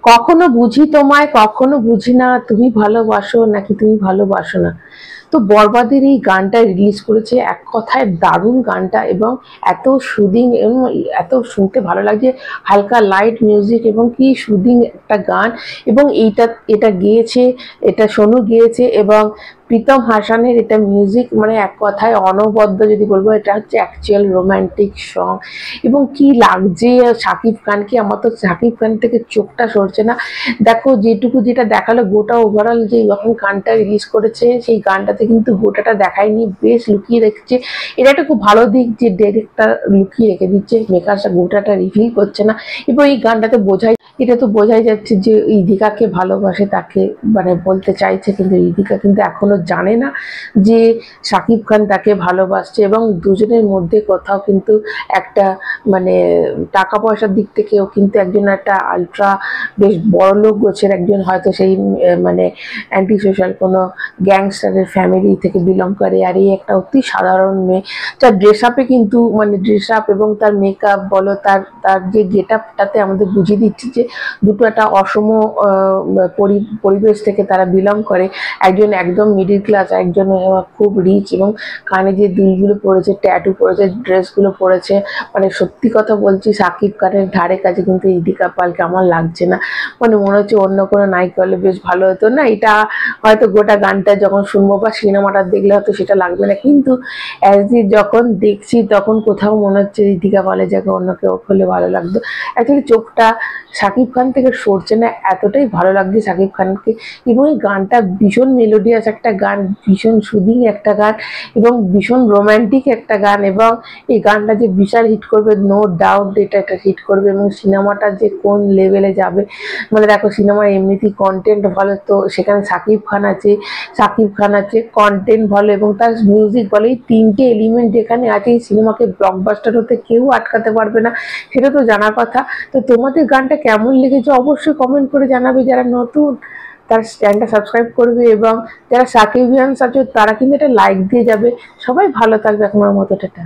কখনো বুঝি তোমায়, কখনো বুঝি না তুমি ভালোবাসো নাকি তুমি ভালোবাসো না। তো বরবাদের এই গানটা রিলিজ করেছে, এক কথায় দারুণ গানটা, এবং এত সুদিং এবং এত শুনতে ভালো লাগছে। হালকা লাইট মিউজিক এবং কি সুদিং একটা গান। এবং এটা গেয়েছে, এটা সোনু গেয়েছে, এবং প্রীতম হাসানের এটা মিউজিক। মানে এক কথায় অনবদ্য যদি বলবো, এটা হচ্ছে অ্যাকচুয়াল রোম্যান্টিক সং। এবং কি লাগছে শাকিব খানকে, আমার তো শাকিব খান থেকে চোখটা সরছে না। দেখো যেটুকু যেটা দেখালো, গোটা ওভারঅল যে যখন গানটা রিলিজ করেছে সেই গানটাতে কিন্তু গোটাটা দেখায়নি, বেশ লুকিয়ে রেখেছে। এটা একটা খুব ভালো দিক যে ডিরেক্টর লুকিয়ে রেখে দিচ্ছে, মেকারসরা গোটাটা রিভিল করছে না। এবং এই গানটাতে এটা তো বোঝাই যাচ্ছে যে ইদিকাকে ভালোবাসে, তাকে মানে বলতে চাইছে, কিন্তু ইদিকা কিন্তু এখনো জানে না যে শাকিব খান তাকে ভালোবাসছে। এবং দুজনের মধ্যে কোথাও কিন্তু একটা মানে টাকা পয়সার দিক থেকেও কিন্তু একজন একটা আলট্রা বেশ বড়লোক গোছের একজন, হয়তো সেই মানে অ্যান্টি সোশ্যাল কোনো গ্যাংস্টারের ফ্যামিলি থেকে বিলং করে, আর এই একটা অতি সাধারণ মেয়ে। তার ড্রেস আপে কিন্তু মানে ড্রেস আপ এবং তার মেকআপ বলো, তার তার যে গেট আপটাতে আমাদের বুঝিয়ে দিচ্ছে যে দুটো একটা অসম পরিবেশ থেকে তারা বিলং করে। একজন একদম মিডিল ক্লাস, একজন খুব রিচ, এবং কানে যে দুলগুলো পরেছে, ট্যাটু পরেছে, ড্রেসগুলো পরেছে, মানে সত্যি কথা বলছি শাকিব খানের ধারে কাছে কিন্তু ইদিকা পালকে আমার লাগছে না। মানে মনে হচ্ছে অন্য কোনো নায়িকা হলে বেশ ভালো হতো। না, এটা হয়তো গোটা গানটা যখন শুনবো বা সিনেমাটা দেখলে হয়তো সেটা লাগবে না, কিন্তু অ্যাজ ই যখন দেখছি তখন কোথাও মনে হচ্ছে ইদিকা পালের জায়গায় অন্য কেউ হলে ভালো লাগতো। অ্যাকচুয়ালি চোখটা শাকিব খান থেকে সরছে না, এতটাই ভালো লাগছে শাকিব খানকে। এবং এই গানটা ভীষণ মেলোডিয়াস একটা গান, ভীষণ সুদিং একটা গান, এবং ভীষণ রোম্যান্টিক একটা গান। এবং এই গানটা যে বিশাল হিট করবে নো ডাউট, এটা একটা হিট করবে। এবং সিনেমাটা যে কোন লেভেলে যাবে, মানে দেখো সিনেমার এমনিতেই কন্টেন্ট ভালো, তো সেখানে শাকিব খান আছে, কন্টেন্ট ভালো এবং তার মিউজিক ভালো। এই তিনটে এলিমেন্ট যেখানে আছে, এই সিনেমাকে ব্লকবাস্টার হতে কেউ আটকাতে পারবে না, সেটা তো জানার কথা। তো তোমাদের গানটা কেমন লেগেছে অবশ্যই কমেন্ট করে জানাবে। যারা নতুন তার চ্যানেলটা সাবস্ক্রাইব করবে, এবং যারা সাকিবিয়ানস আছে তারা কিন্তু এটা লাইক দিয়ে যাবে। সবাই ভালো থাকবে, এখনের মতো টাটা।